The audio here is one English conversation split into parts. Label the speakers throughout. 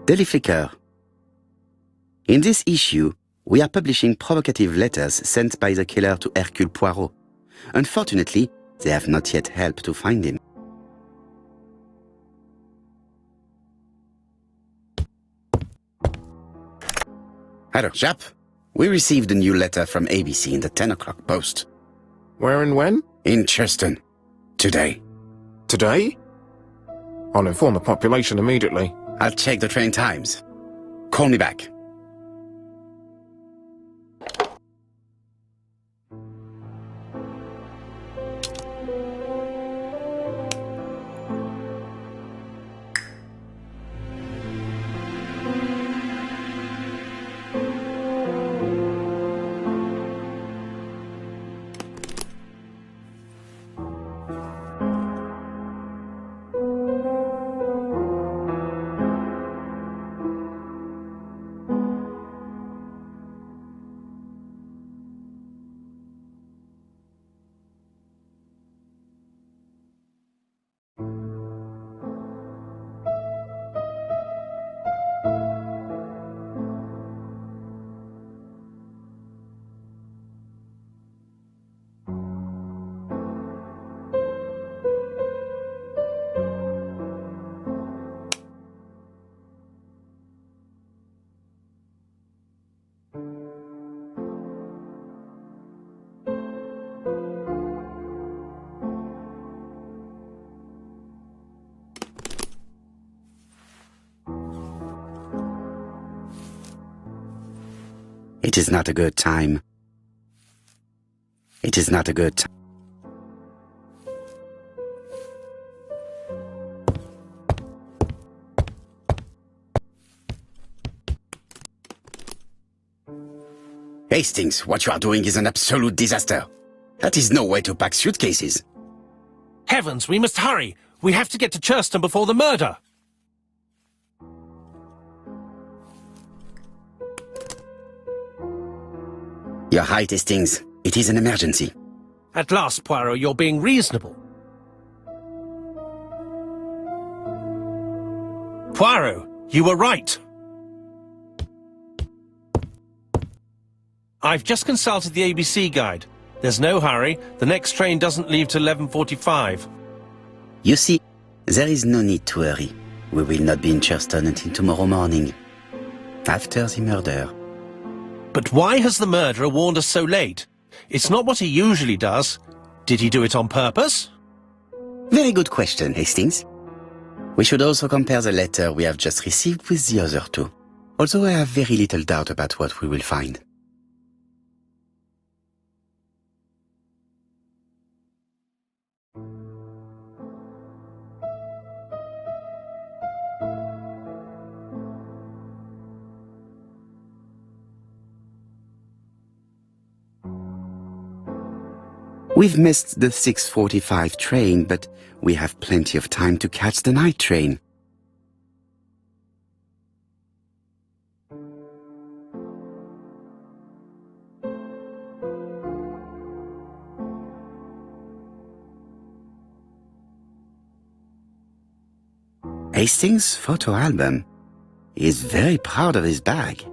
Speaker 1: Daily Flicker. In this issue, we are publishing provocative letters sent by the killer to Hercule Poirot. Unfortunately, they have not yet helped to find him. Hello, chap. We received a new letter from ABC in the 10 o'clock post.
Speaker 2: Where and when?
Speaker 1: In Cheston. Today.
Speaker 2: Today? I'll inform the population immediately.
Speaker 1: I'll check the train times. Call me back. It is not a good time. It is not a good time. Hastings, what you are doing is an absolute disaster. That is no way to pack suitcases.
Speaker 3: Heavens, we must hurry. We have to get to Churston before the murder.
Speaker 1: You're right, Hastings. It is an emergency.
Speaker 3: At last, Poirot, you're being reasonable. Poirot, you were right. I've just consulted the ABC guide. There's no hurry. The next train doesn't leave till 11:45.
Speaker 1: You see, there is no need to hurry. We will not be in Churston until tomorrow morning, after the murder.
Speaker 3: But why has the murderer warned us so late? It's not what he usually does. Did he do it on purpose?
Speaker 1: Very good question, Hastings. We should also compare the letter we have just received with the other two, although I have very little doubt about what we will find. We've missed the 6:45 train, but we have plenty of time to catch the night train. Hastings' photo album. He is very proud of his bag.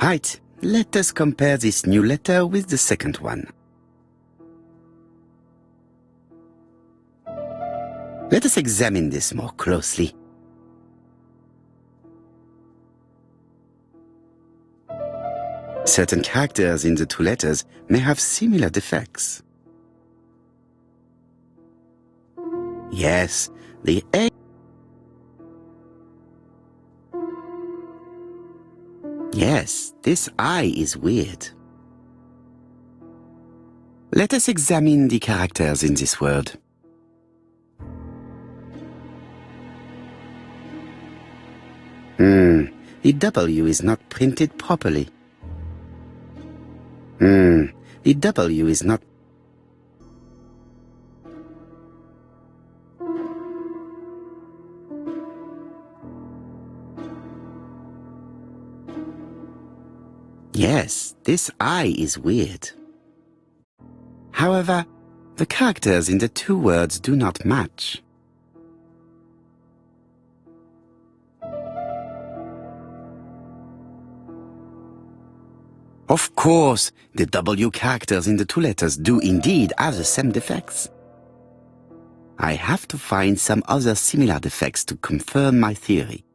Speaker 1: Right, let us compare this new letter with the second one. Let us examine this more closely. Certain characters in the two letters may have similar defects. Yes, the A. Yes, this I is weird. Let us examine the characters in this word. The W is not printed properly. The W is not. Yes, this I is weird. However, the characters in the two words do not match. Of course, the W characters in the two letters do indeed have the same defects. I have to find some other similar defects to confirm my theory.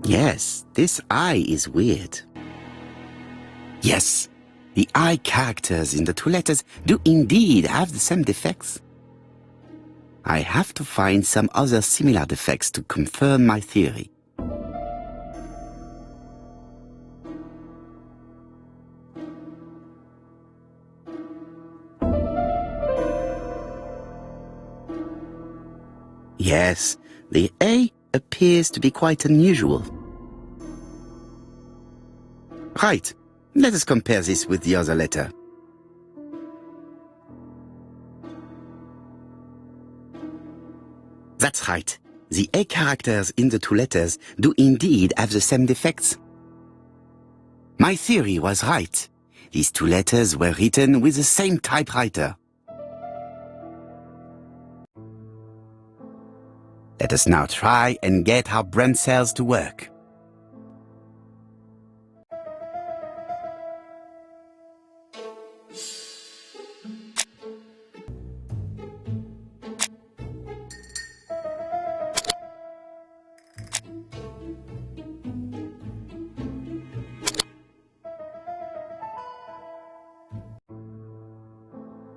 Speaker 1: Yes, this I is weird. Yes, the I characters in the two letters do indeed have the same defects. I have to find some other similar defects to confirm my theory. Yes, the A appears to be quite unusual. Right, let us compare this with the other letter. That's right. The A characters in the two letters do indeed have the same defects. My theory was right. These two letters were written with the same typewriter. Let us now try and get our brain cells to work.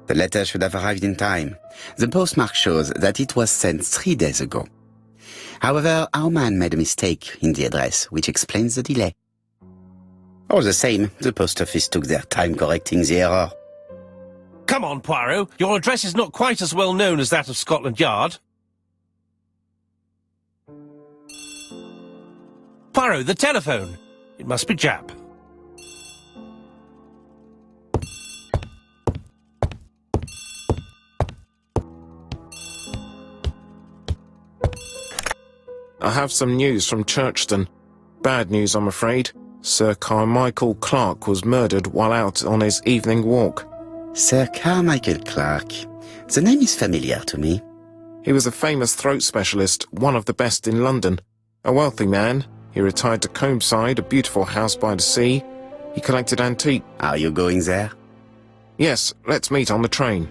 Speaker 1: The letter should have arrived in time. The postmark shows that it was sent 3 days ago. However, our man made a mistake in the address, which explains the delay. All the same, the post office took their time correcting the error.
Speaker 3: Come on, Poirot. Your address is not quite as well known as that of Scotland Yard. Poirot, the telephone. It must be Jap.
Speaker 2: I have some news from Churchton. Bad news, I'm afraid. Sir Carmichael Clark was murdered while out on his evening walk.
Speaker 1: Sir Carmichael Clark. The name is familiar to me.
Speaker 2: He was a famous throat specialist, one of the best in London. A wealthy man, he retired to Combside, a beautiful house by the sea. He collected antiques.
Speaker 1: Are you going there?
Speaker 2: Yes, let's meet on the train.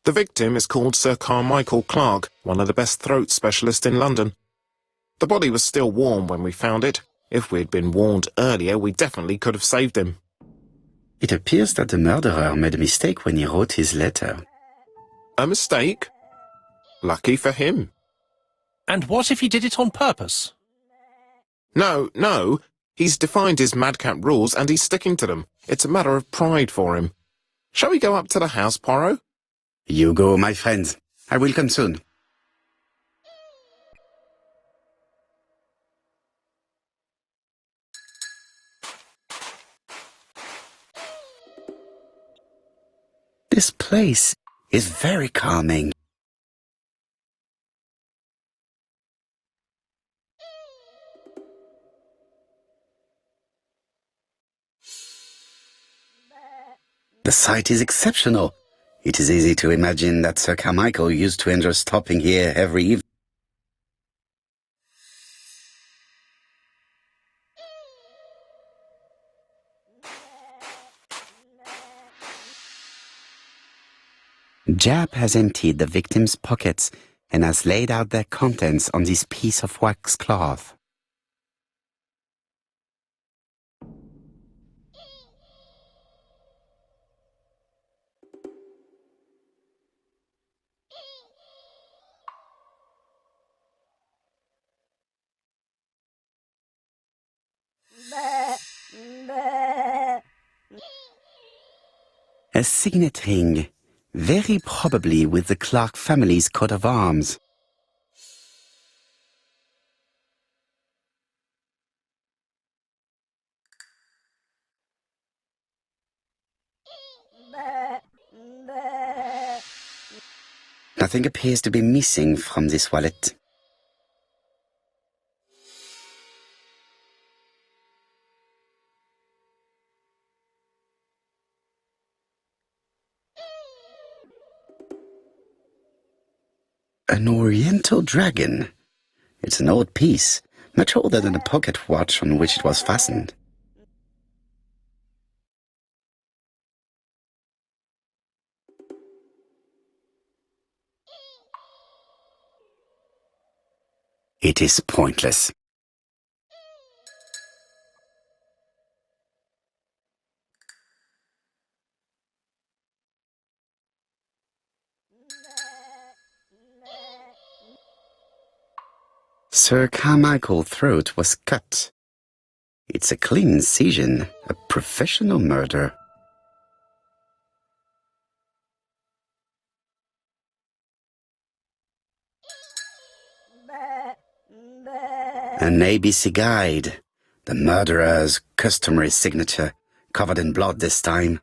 Speaker 2: The victim is called Sir Carmichael Clark, one of the best throat specialists in London. The body was still warm when we found it. If we'd been warned earlier, we definitely could have saved him.
Speaker 1: It appears that the murderer made a mistake when he wrote his letter.
Speaker 2: A mistake? Lucky for him.
Speaker 3: And what if he did it on purpose?
Speaker 2: No. He's defined his madcap rules and he's sticking to them. It's a matter of pride for him. Shall we go up to the house, Poirot?
Speaker 1: You go, my friend. I will come soon. This place is very calming. The site is exceptional. It is easy to imagine that Sir Carmichael used to enjoy stopping here every evening. Jap has emptied the victim's pockets and has laid out their contents on this piece of wax cloth. A signet ring, very probably with the Clark family's coat of arms. Nothing appears to be missing from this wallet. An oriental dragon. It's an old piece, much older than the pocket watch on which it was fastened. It is pointless. Sir Carmichael's throat was cut. It's a clean incision, a professional murder. An ABC guide, the murderer's customary signature, covered in blood this time.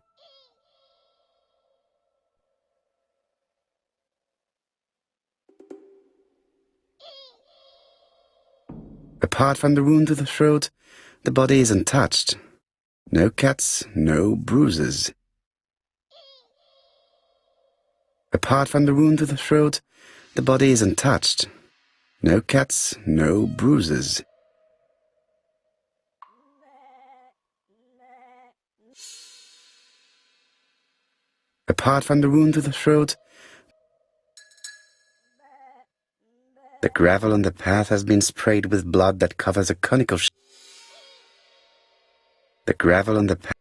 Speaker 1: Apart from the wound to the throat, the body is untouched. No cuts, no bruises. Apart from the wound to the throat, the body is untouched. No cuts, no bruises. Apart from the wound to the throat, the gravel on the path has been sprayed with blood that covers a conical shape. The gravel on the path.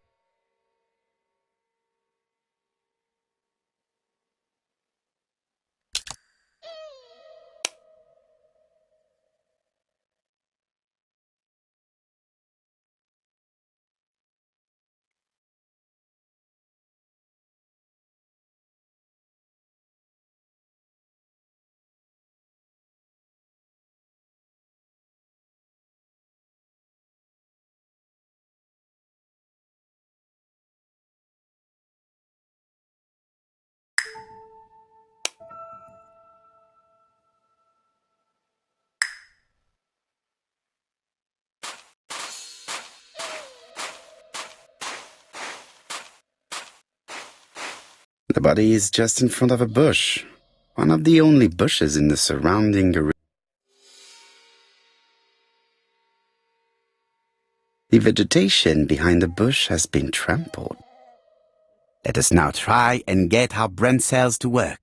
Speaker 1: The body is just in front of a bush, one of the only bushes in the surrounding area. The vegetation behind the bush has been trampled. Let us now try and get our brain cells to work.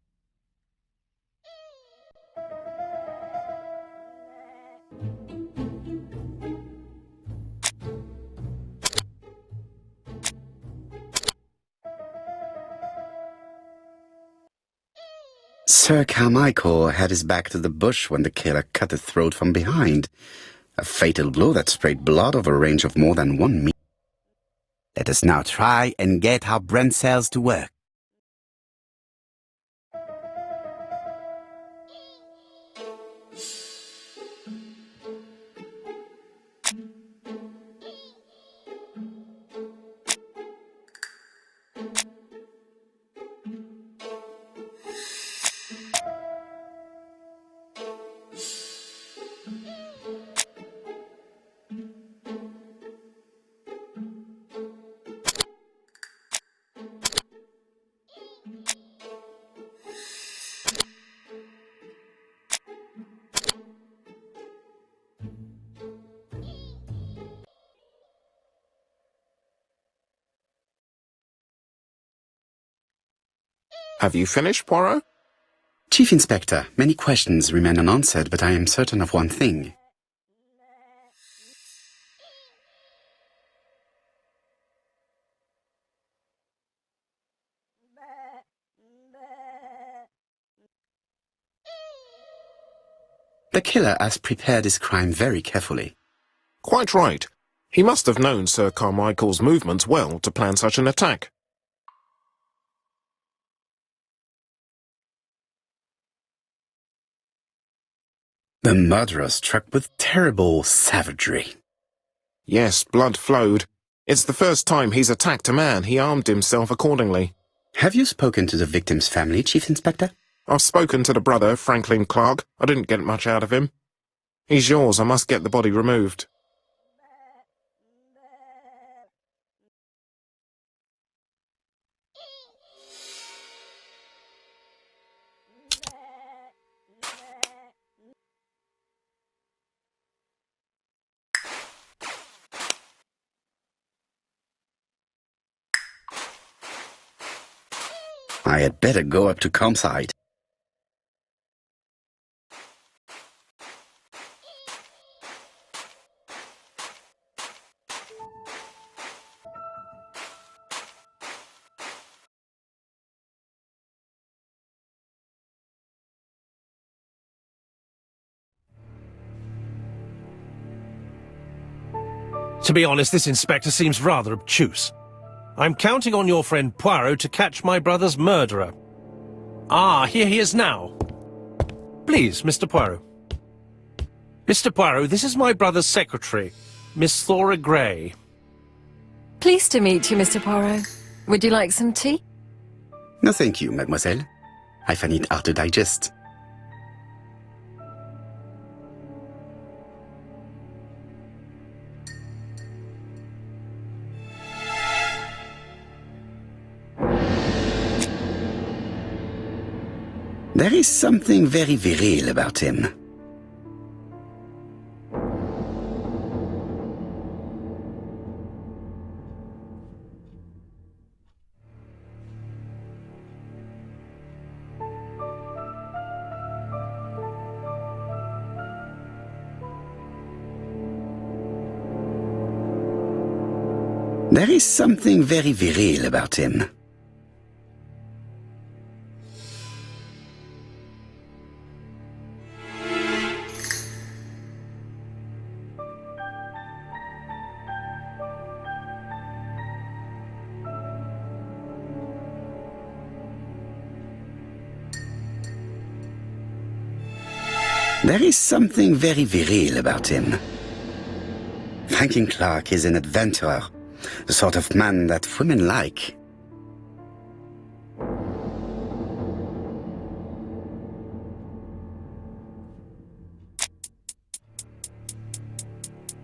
Speaker 1: Sir Carmichael had his back to the bush when the killer cut his throat from behind, a fatal blow that sprayed blood over a range of more than 1 meter. Let us now try and get our brain cells to work.
Speaker 2: Have you finished, Poirot?
Speaker 1: Chief Inspector, many questions remain unanswered, but I am certain of one thing. The killer has prepared his crime very carefully.
Speaker 2: Quite right. He must have known Sir Carmichael's movements well to plan such an attack.
Speaker 1: The murderer struck with terrible savagery.
Speaker 2: Yes, blood flowed. It's the first time he's attacked a man. He armed himself accordingly.
Speaker 1: Have you spoken to the victim's family, Chief Inspector?
Speaker 2: I've spoken to the brother, Franklin Clark. I didn't get much out of him. He's yours. I must get the body removed.
Speaker 1: I had better go up to campsite.
Speaker 3: To be honest, this inspector seems rather obtuse. I'm counting on your friend Poirot to catch my brother's murderer. Ah, here he is now. Please, Mr. Poirot. Mr. Poirot, this is my brother's secretary, Miss Thora Gray.
Speaker 4: Pleased to meet you, Mr. Poirot. Would you like some tea?
Speaker 1: No, thank you, mademoiselle. I find it hard to digest. There is something very viril about him. There is something very viril about him. There is something very viril about him. Franklin Clark is an adventurer, the sort of man that women like.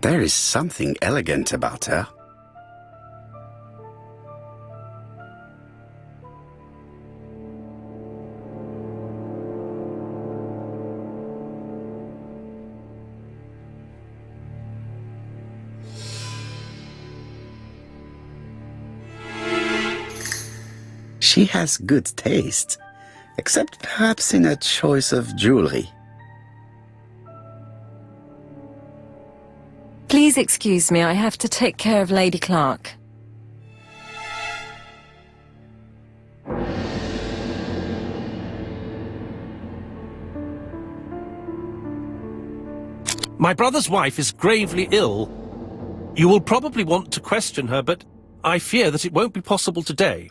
Speaker 1: There is something elegant about her. She has good taste, except perhaps in her choice of jewelry.
Speaker 4: Please excuse me, I have to take care of Lady Clark.
Speaker 3: My brother's wife is gravely ill. You will probably want to question her, but I fear that it won't be possible today.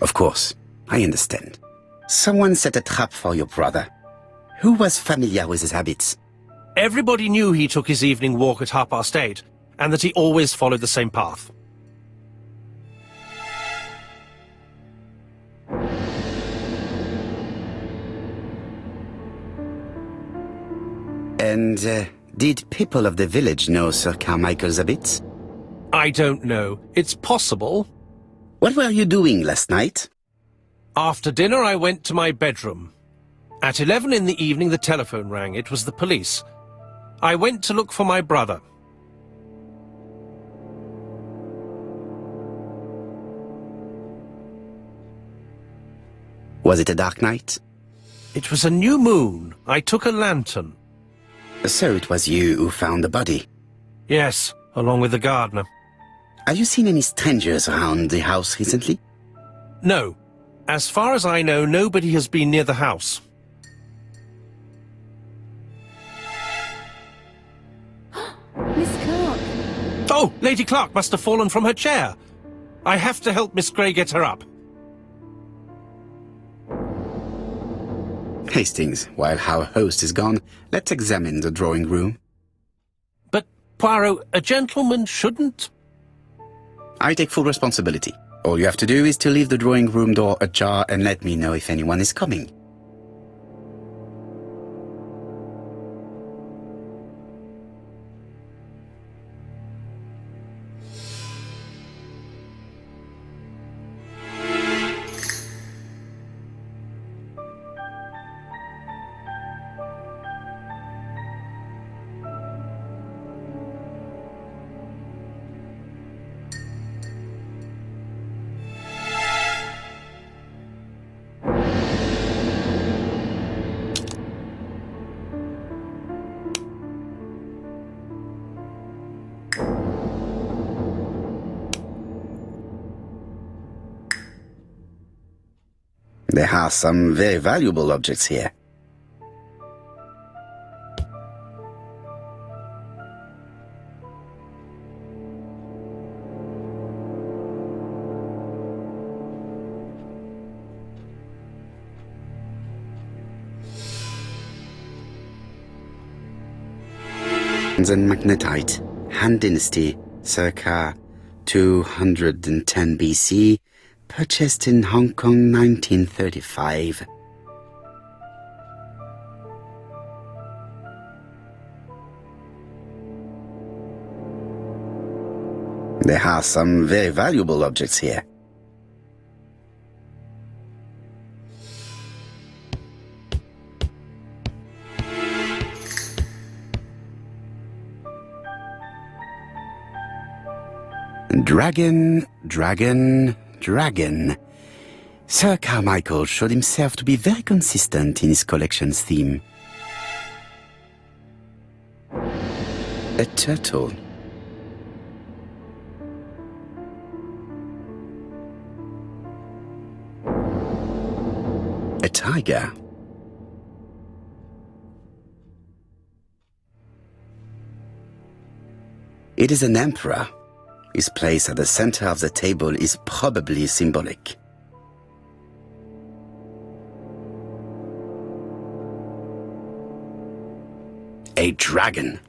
Speaker 1: Of course, I understand. Someone set a trap for your brother. Who was familiar with his habits?
Speaker 3: Everybody knew he took his evening walk at 8:30, and that he always followed the same path.
Speaker 1: And Did people of the village know Sir Carmichael's habits?
Speaker 3: I don't know. It's possible.
Speaker 1: What were you doing last night?
Speaker 3: After dinner, I went to my bedroom. At 11 in the evening, the telephone rang. It was the police. I went to look for my brother.
Speaker 1: Was it a dark night?
Speaker 3: It was a new moon. I took a lantern.
Speaker 1: So it was you who found the body?
Speaker 3: Yes, along with the gardener.
Speaker 1: Have you seen any strangers around the house recently?
Speaker 3: No. As far as I know, nobody has been near the house.
Speaker 4: Miss Clark.
Speaker 3: Oh, Lady Clark must have fallen from her chair. I have to help Miss Grey get her up.
Speaker 1: Hastings, while our host is gone, let's examine the drawing room.
Speaker 3: But, Poirot, a gentleman shouldn't...
Speaker 1: I take full responsibility. All you have to do is to leave the drawing room door ajar and let me know if anyone is coming. There are some very valuable objects here. And magnetite, Han Dynasty, circa 210 BC, purchased in Hong Kong 1935. There are some very valuable objects here. Dragon, dragon, dragon. Sir Carmichael showed himself to be very consistent in his collection's theme. A turtle. A tiger. It is an emperor. His place at the center of the table is probably symbolic. A dragon.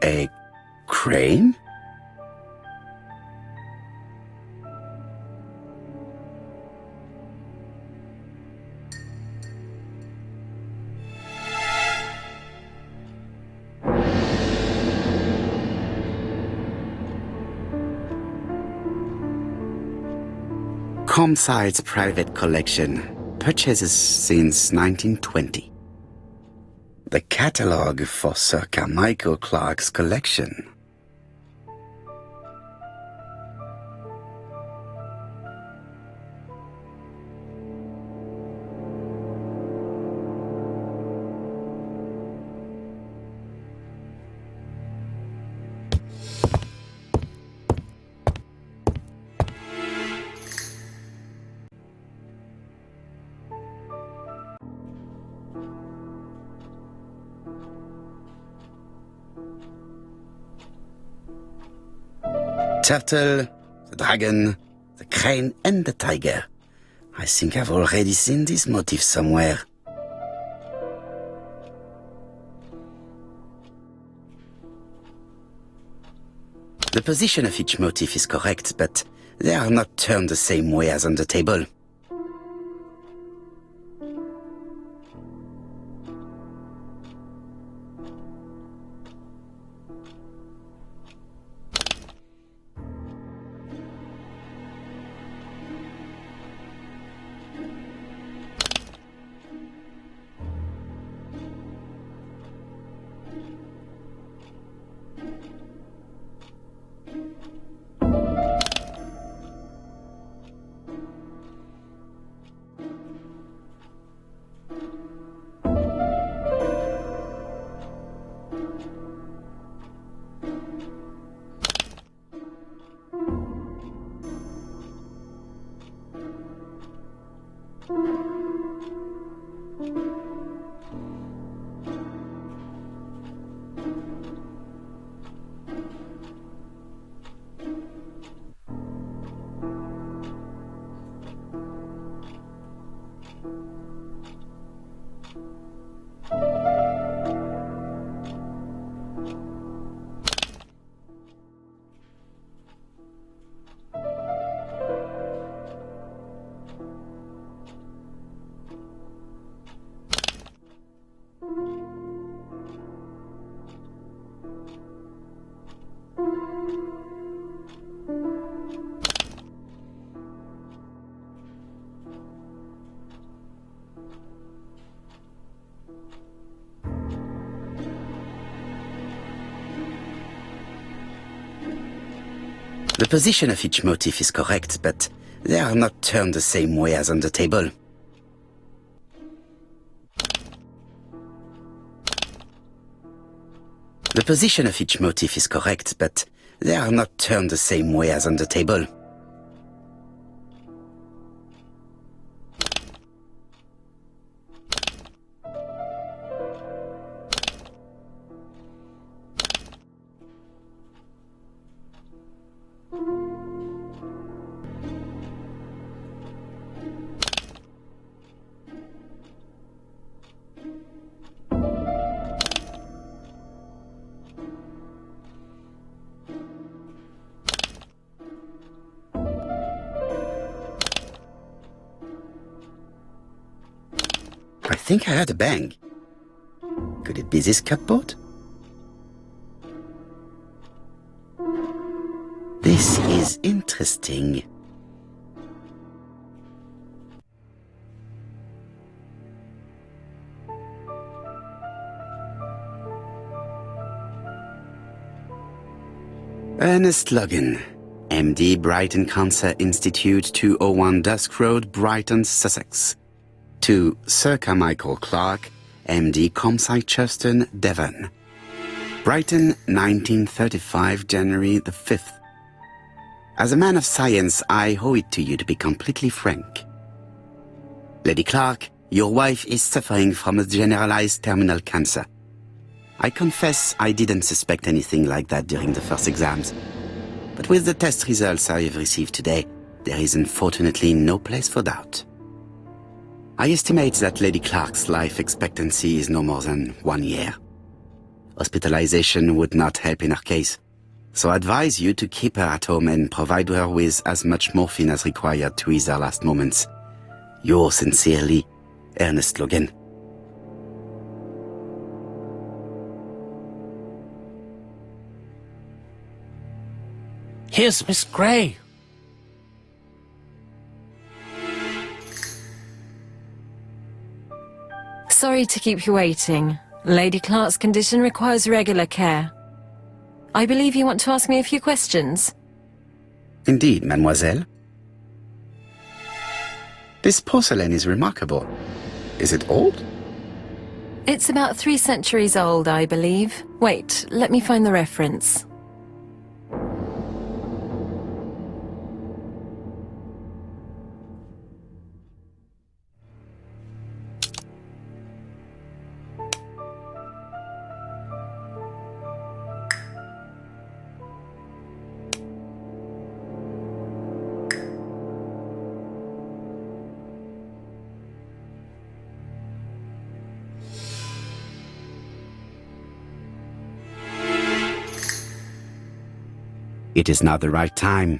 Speaker 1: A crane? Comside's private collection, purchases since 1920. The catalogue for Sir Carmichael Clark's collection. Turtle, the dragon, the crane and the tiger. I think I've already seen this motif somewhere. The position of each motif is correct, but they are not turned the same way as on the table. The position of each motif is correct, but they are not turned the same way as on the table. The position of each motif is correct, but they are not turned the same way as on the table. I think I heard a bang. Could it be this cupboard? This is interesting. Ernest Logan, MD, Brighton Cancer Institute, 201 Dusk Road, Brighton, Sussex. To Sir Carmichael Clarke, MD, Comside Churston, Devon. Brighton, 1935, January the 5th. As a man of science, I owe it to you to be completely frank. Lady Clarke, your wife is suffering from a generalized terminal cancer. I confess I didn't suspect anything like that during the first exams. But with the test results I have received today, there is unfortunately no place for doubt. I estimate that Lady Clarke's life expectancy is no more than 1 year. Hospitalization would not help in her case, so I advise you to keep her at home and provide her with as much morphine as required to ease her last moments. Yours sincerely, Ernest Logan.
Speaker 3: Here's Miss Grey.
Speaker 4: Sorry to keep you waiting. Lady Clarke's condition requires regular care. I believe you want to ask me a few questions.
Speaker 1: Indeed, mademoiselle. This porcelain is remarkable. Is it old?
Speaker 4: It's about 3 centuries old, I believe. Wait, let me find the reference.
Speaker 1: It is not the right time.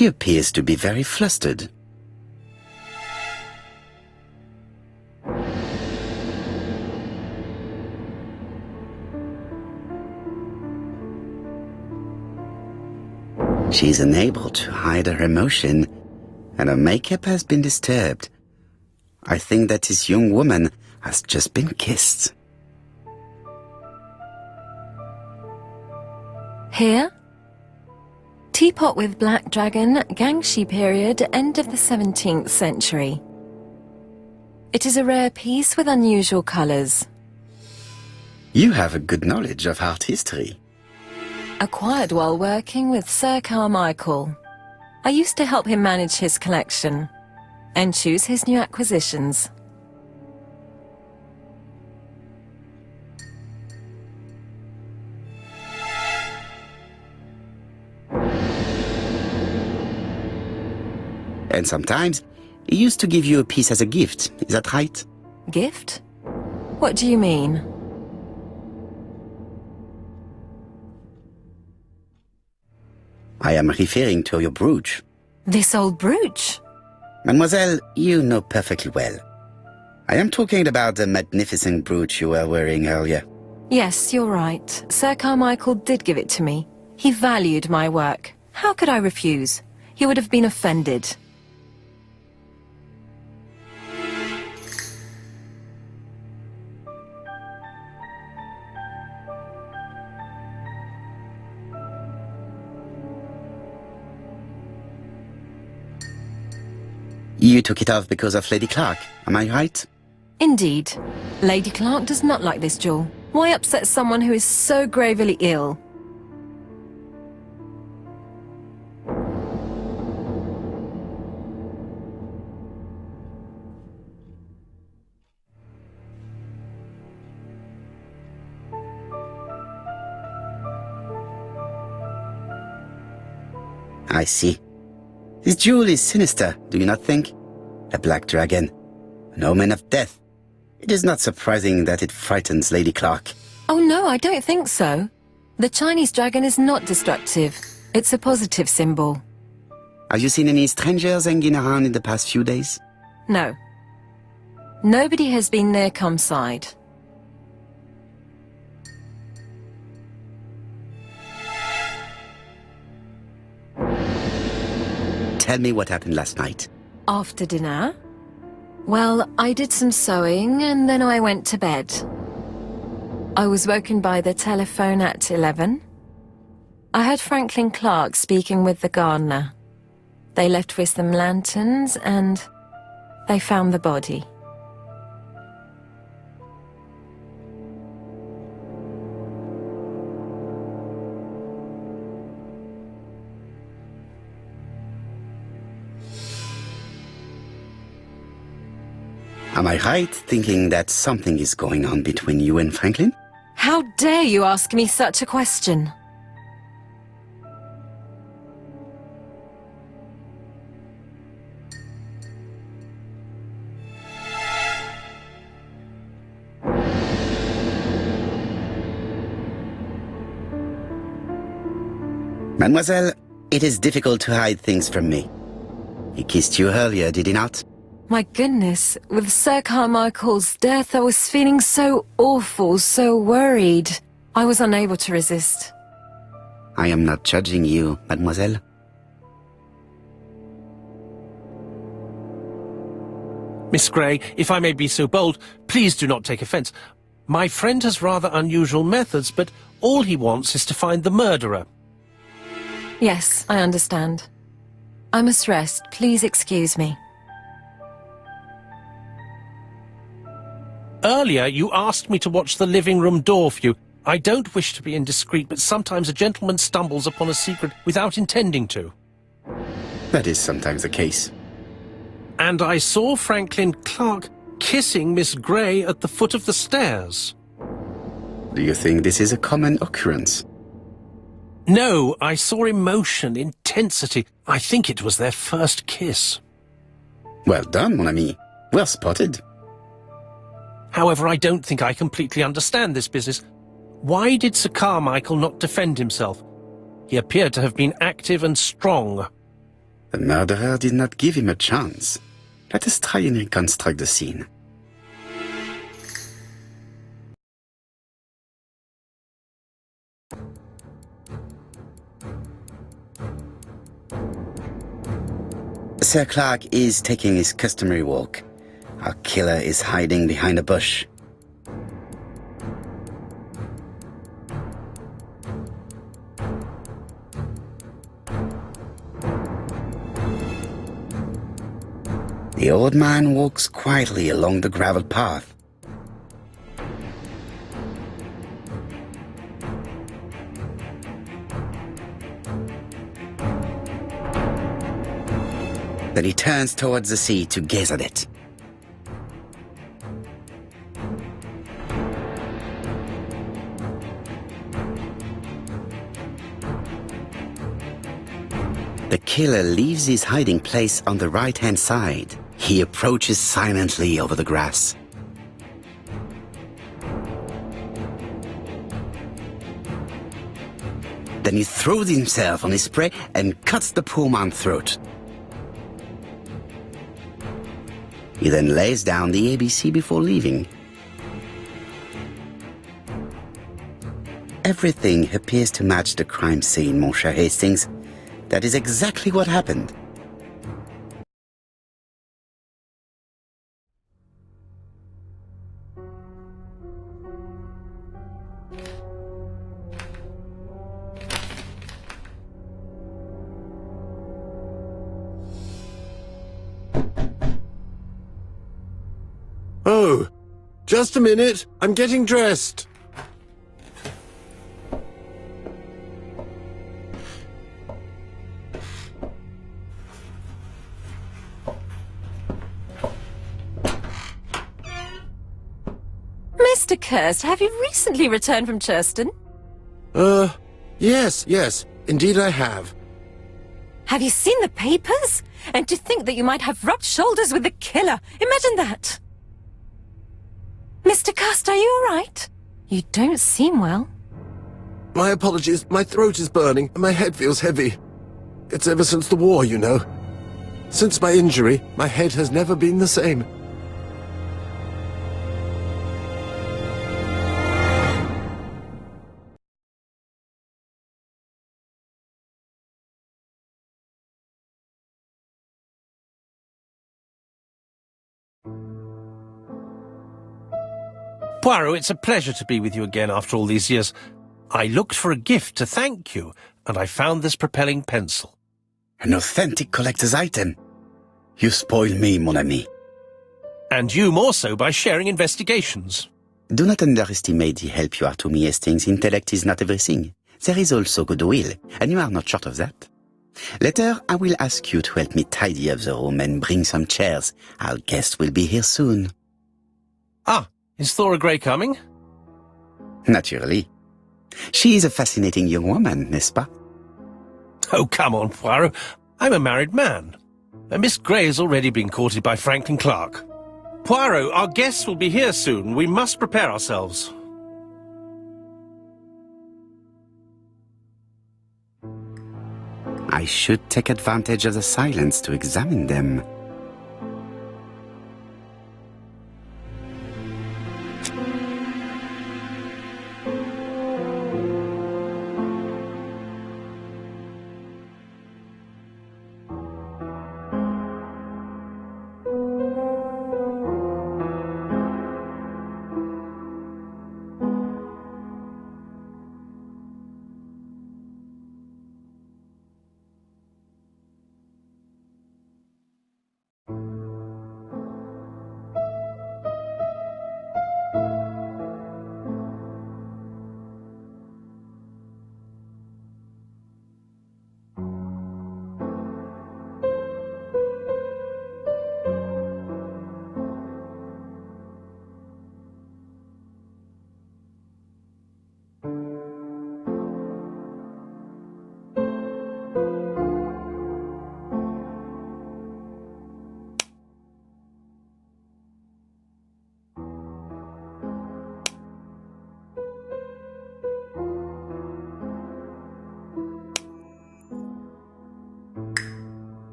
Speaker 1: She appears to be very flustered. She is unable to hide her emotion, and her makeup has been disturbed. I think that this young woman has just been kissed.
Speaker 4: Here? Teapot with black dragon, Gangxi period, end of the 17th century. It is a rare piece with unusual colours.
Speaker 1: You have a good knowledge of art history.
Speaker 4: Acquired while working with Sir Carmichael. I used to help him manage his collection and choose his new acquisitions.
Speaker 1: And sometimes, he used to give you a piece as a gift, is that right?
Speaker 4: Gift? What do you mean?
Speaker 1: I am referring to your brooch.
Speaker 4: This old brooch?
Speaker 1: Mademoiselle, you know perfectly well. I am talking about the magnificent brooch you were wearing earlier.
Speaker 4: Yes, you're right. Sir Carmichael did give it to me. He valued my work. How could I refuse? He would have been offended.
Speaker 1: You took it off because of Lady Clark, am I right?
Speaker 4: Indeed. Lady Clark does not like this jewel. Why upset someone who is so gravely ill?
Speaker 1: I see. This jewel is sinister, do you not think? A black dragon, an omen of death. It is not surprising that it frightens Lady Clark.
Speaker 4: Oh no, I don't think so. The Chinese dragon is not destructive. It's a positive symbol.
Speaker 1: Have you seen any strangers hanging around in the past few days?
Speaker 4: No. Nobody has been near Comside.
Speaker 1: Tell me what happened last night.
Speaker 4: After dinner? Well, I did some sewing and then I went to bed. I was woken by the telephone at 11. I heard Franklin Clark speaking with the gardener. They left with some lanterns and they found the body.
Speaker 1: Am I right thinking that something is going on between you and Franklin?
Speaker 4: How dare you ask me such a question?
Speaker 1: Mademoiselle, it is difficult to hide things from me. He kissed you earlier, did he not?
Speaker 4: My goodness, with Sir Carmichael's death, I was feeling so awful, so worried. I was unable to resist.
Speaker 1: I am not judging you, mademoiselle.
Speaker 3: Miss Grey, if I may be so bold, please do not take offence. My friend has rather unusual methods, but all he wants is to find the murderer.
Speaker 4: Yes, I understand. I must rest. Please excuse me.
Speaker 3: Earlier, you asked me to watch the living room door for you. I don't wish to be indiscreet, but sometimes a gentleman stumbles upon a secret without intending to.
Speaker 1: That is sometimes the case.
Speaker 3: And I saw Franklin Clark kissing Miss Grey at the foot of the stairs.
Speaker 1: Do you think this is a common occurrence?
Speaker 3: No, I saw emotion, intensity. I think it was their first kiss.
Speaker 1: Well done, mon ami. Well spotted.
Speaker 3: However, I don't think I completely understand this business. Why did Sir Carmichael not defend himself? He appeared to have been active and strong.
Speaker 1: The murderer did not give him a chance. Let us try and reconstruct the scene. Sir Clark is taking his customary walk. Our killer is hiding behind a bush. The old man walks quietly along the gravel path. Then he turns towards the sea to gaze at it. The killer leaves his hiding place on the right-hand side. He approaches silently over the grass. Then he throws himself on his prey and cuts the poor man's throat. He then lays down the ABC before leaving. Everything appears to match the crime scene, mon cher Hastings. That is exactly what happened.
Speaker 5: Oh, just a minute. I'm getting dressed.
Speaker 4: Mr. Kirst, have you recently returned from Churston?
Speaker 5: Yes. Indeed I have.
Speaker 4: Have you seen the papers? And to think that you might have rubbed shoulders with the killer. Imagine that. Mr. Kirst, are you all right? You don't seem well.
Speaker 5: My apologies. My throat is burning and my head feels heavy. It's ever since the war, you know. Since my injury, my head has never been the same.
Speaker 3: Poirot, it's a pleasure to be with you again after all these years. I looked for a gift to thank you, and I found this propelling pencil.
Speaker 1: An authentic collector's item. You spoil me, mon ami.
Speaker 3: And you more so by sharing investigations.
Speaker 1: Do not underestimate the help you are to me, Hastings. Intellect is not everything. There is also goodwill, and you are not short of that. Later, I will ask you to help me tidy up the room and bring some chairs. Our guest will be here soon.
Speaker 3: Ah, is Thora Grey coming?
Speaker 1: Naturally. She is a fascinating young woman, n'est-ce pas?
Speaker 3: Oh, come on, Poirot. I'm a married man. And Miss Grey has already been courted by Franklin Clark. Poirot, our guests will be here soon. We must prepare ourselves.
Speaker 1: I should take advantage of the silence to examine them.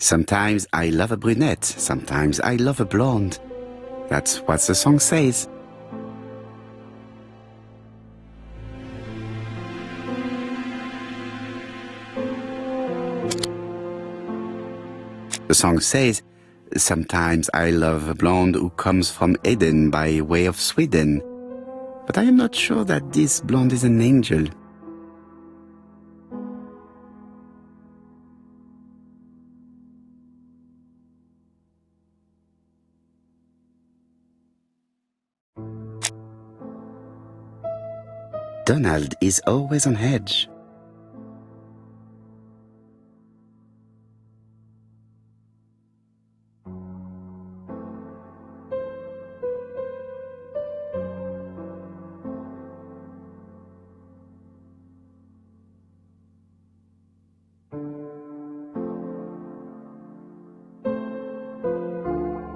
Speaker 1: Sometimes I love a brunette, sometimes I love a blonde. That's what the song says. The song says, sometimes I love a blonde who comes from Eden by way of Sweden. But I am not sure that this blonde is an angel. Donald is always on edge.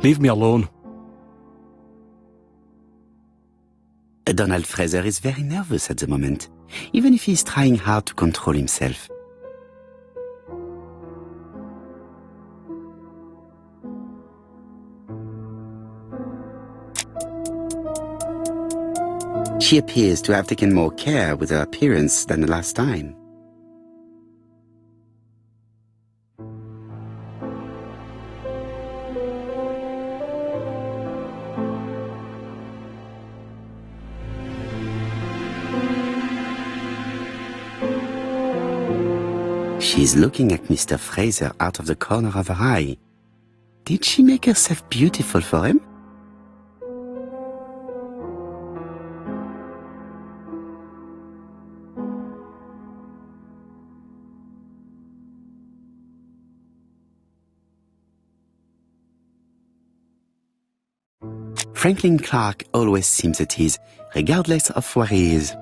Speaker 6: Leave me alone.
Speaker 1: Donald Fraser is very nervous at the moment, even if he is trying hard to control himself. She appears to have taken more care with her appearance than the last time. She's looking at Mr. Fraser out of the corner of her eye. Did she make herself beautiful for him? Franklin Clark always seems at ease, regardless of where he is.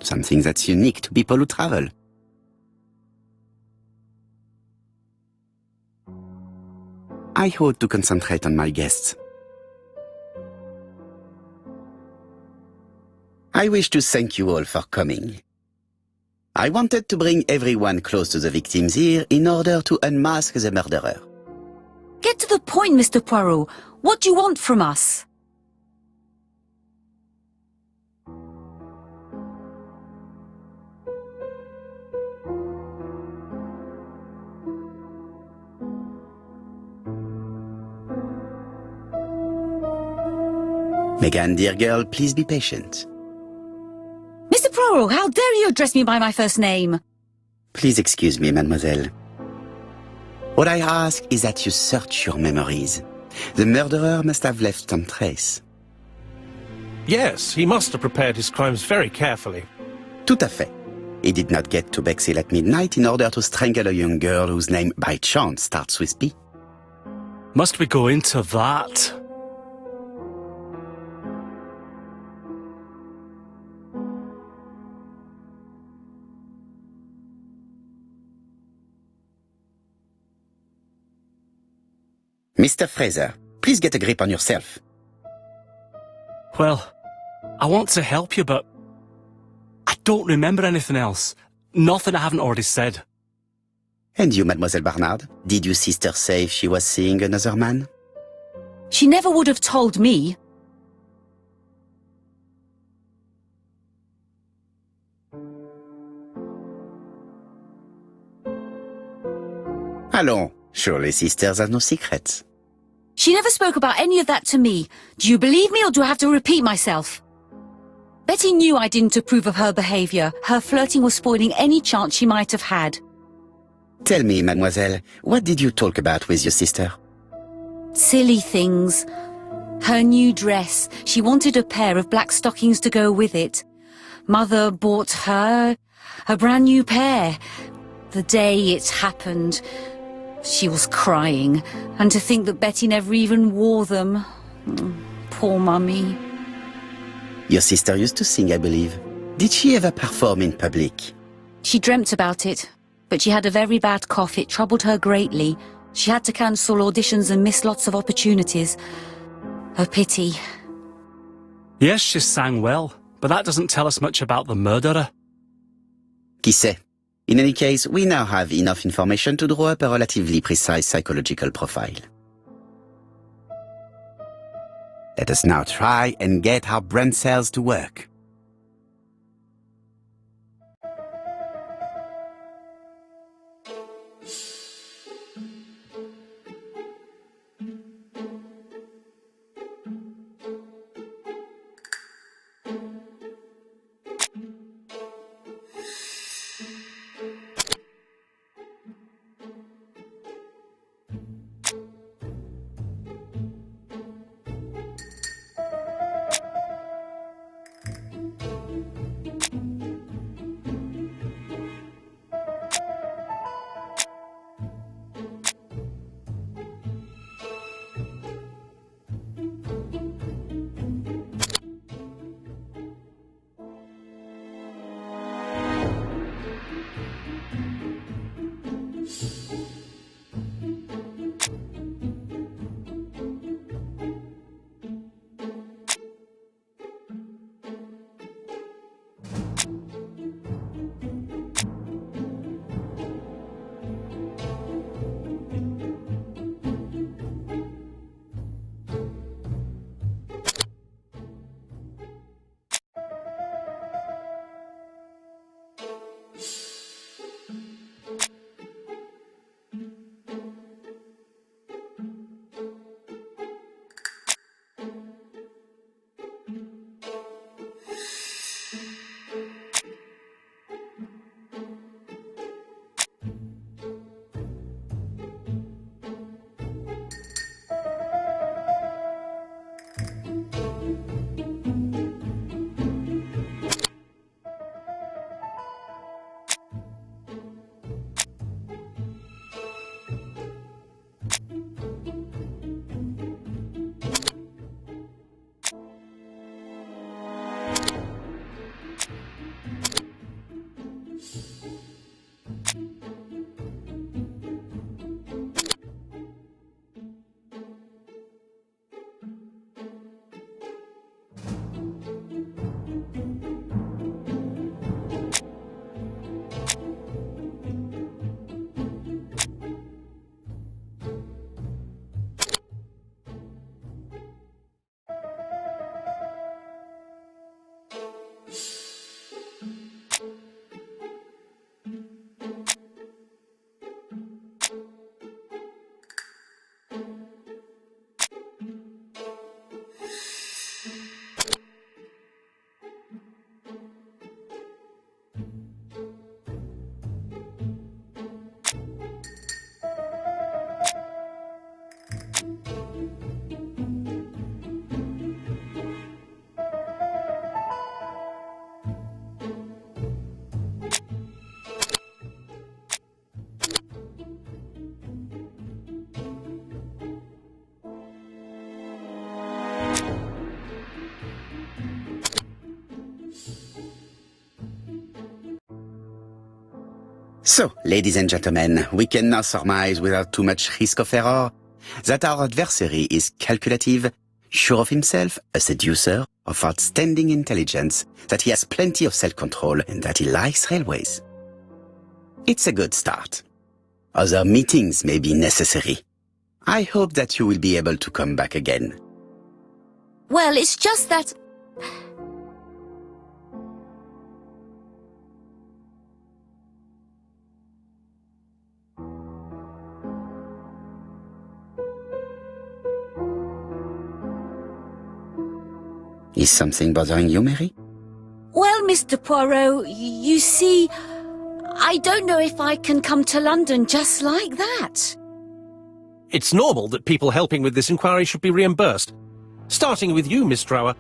Speaker 1: Something that's unique to people who travel. I ought to concentrate on my guests. I wish to thank you all for coming. I wanted to bring everyone close to the victim's ear in order to unmask the murderer.
Speaker 7: Get to the point, Mr. Poirot. What do you want from us?
Speaker 1: Megan, dear girl, please be patient.
Speaker 7: Mr. Poirot, how dare you address me by my first name?
Speaker 1: Please excuse me, mademoiselle. What I ask is that you search your memories. The murderer must have left some trace.
Speaker 3: Yes, he must have prepared his crimes very carefully.
Speaker 1: Tout à fait. He did not get to Bexhill at midnight in order to strangle a young girl whose name by chance starts with P.
Speaker 6: Must we go into that?
Speaker 1: Mr. Fraser, please get a grip on yourself.
Speaker 6: Well, I want to help you, but I don't remember anything else. Nothing I haven't already said.
Speaker 1: And you, Mademoiselle Barnard, did your sister say she was seeing another man?
Speaker 7: She never would have told me.
Speaker 1: Allons, surely sisters have no secrets.
Speaker 7: She never spoke about any of that to me. Do you believe me or do I have to repeat myself? Betty knew I didn't approve of her behaviour. Her flirting was spoiling any chance she might have had.
Speaker 1: Tell me, mademoiselle, what did you talk about with your sister?
Speaker 7: Silly things. Her new dress. She wanted a pair of black stockings to go with it. Mother bought her a brand new pair. The day it happened, she was crying. And to think that Betty never even wore them. Poor Mummy.
Speaker 1: Your sister used to sing, I believe. Did she ever perform in public?
Speaker 7: She dreamt about it, but she had a very bad cough. It troubled her greatly. She had to cancel auditions and miss lots of opportunities. A pity.
Speaker 6: Yes, she sang well, but that doesn't tell us much about the murderer.
Speaker 1: Qui sait? In any case, we now have enough information to draw up a relatively precise psychological profile. Let us now try and get our brain cells to work. So, ladies and gentlemen, we can now surmise without too much risk of error that our adversary is calculative, sure of himself, a seducer, of outstanding intelligence, that he has plenty of self-control, and that he likes railways. It's a good start. Other meetings may be necessary. I hope that you will be able to come back again.
Speaker 7: Well, it's just that...
Speaker 1: Is something bothering you, Mary?
Speaker 7: Well, Mr. Poirot, you see, I don't know if I can come to London just like that.
Speaker 3: It's normal that people helping with this inquiry should be reimbursed. Starting with you, Miss Drower.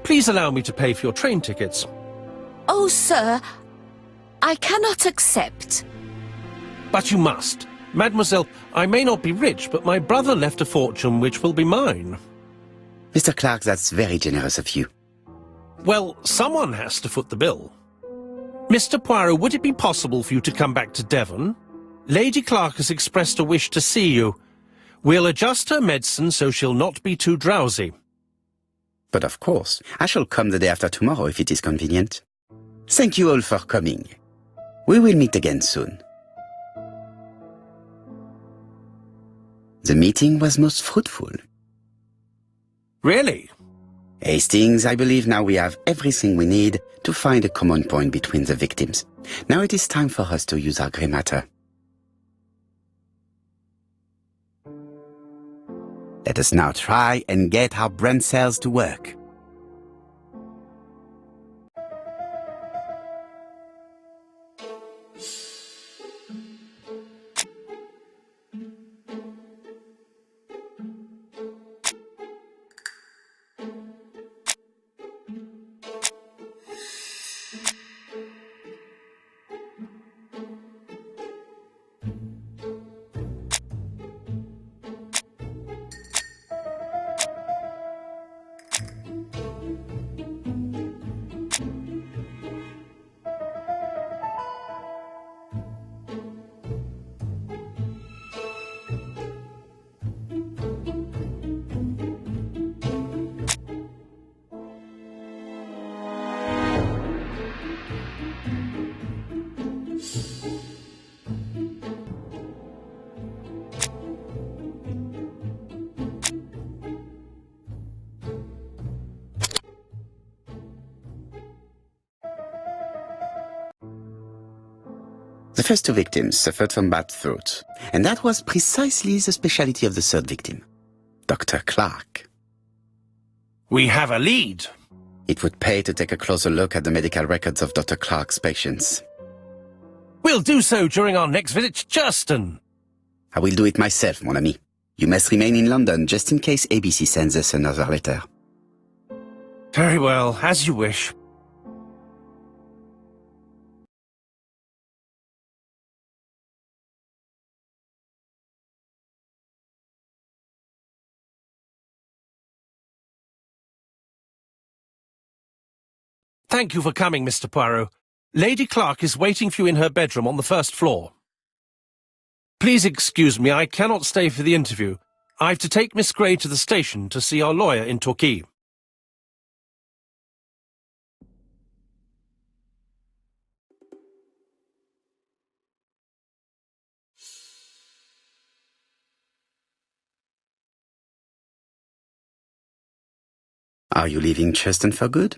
Speaker 3: Please allow me to pay for your train tickets.
Speaker 7: Oh, sir, I cannot accept.
Speaker 3: But you must. Mademoiselle, I may not be rich, but my brother left a fortune which will be mine.
Speaker 1: Mr. Clark, that's very generous of you.
Speaker 3: Well, someone has to foot the bill. Mr. Poirot, would it be possible for you to come back to Devon? Lady Clark has expressed a wish to see you. We'll adjust her medicine so she'll not be too drowsy.
Speaker 1: But of course, I shall come the day after tomorrow if it is convenient. Thank you all for coming. We will meet again soon. The meeting was most fruitful.
Speaker 3: Really?
Speaker 1: Hastings, I believe now we have everything we need to find a common point between the victims. Now it is time for us to use our grey matter. Let us now try and get our brain cells to work. The first two victims suffered from bad throat, and that was precisely the specialty of the third victim, Dr. Clark.
Speaker 3: We have a lead.
Speaker 1: It would pay to take a closer look at the medical records of Dr. Clark's patients.
Speaker 3: We'll do so during our next visit to Churston.
Speaker 1: I will do it myself, mon ami. You must remain in London just in case ABC sends us another letter.
Speaker 3: Very well, as you wish. Thank you for coming, Mr. Poirot. Lady Clark is waiting for you in her bedroom on the first floor. Please excuse me, I cannot stay for the interview. I've to take Miss Gray to the station to see our lawyer in Torquay.
Speaker 1: Are you leaving Churston for good?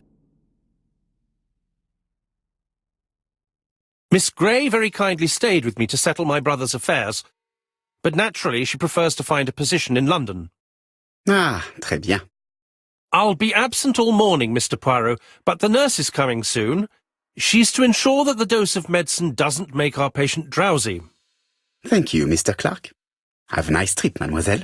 Speaker 3: Miss Gray very kindly stayed with me to settle my brother's affairs, but naturally she prefers to find a position in London.
Speaker 1: Ah, très bien.
Speaker 3: I'll be absent all morning, Mr. Poirot, but the nurse is coming soon. She's to ensure that the dose of medicine doesn't make our patient drowsy.
Speaker 1: Thank you, Mr. Clark. Have a nice trip, mademoiselle.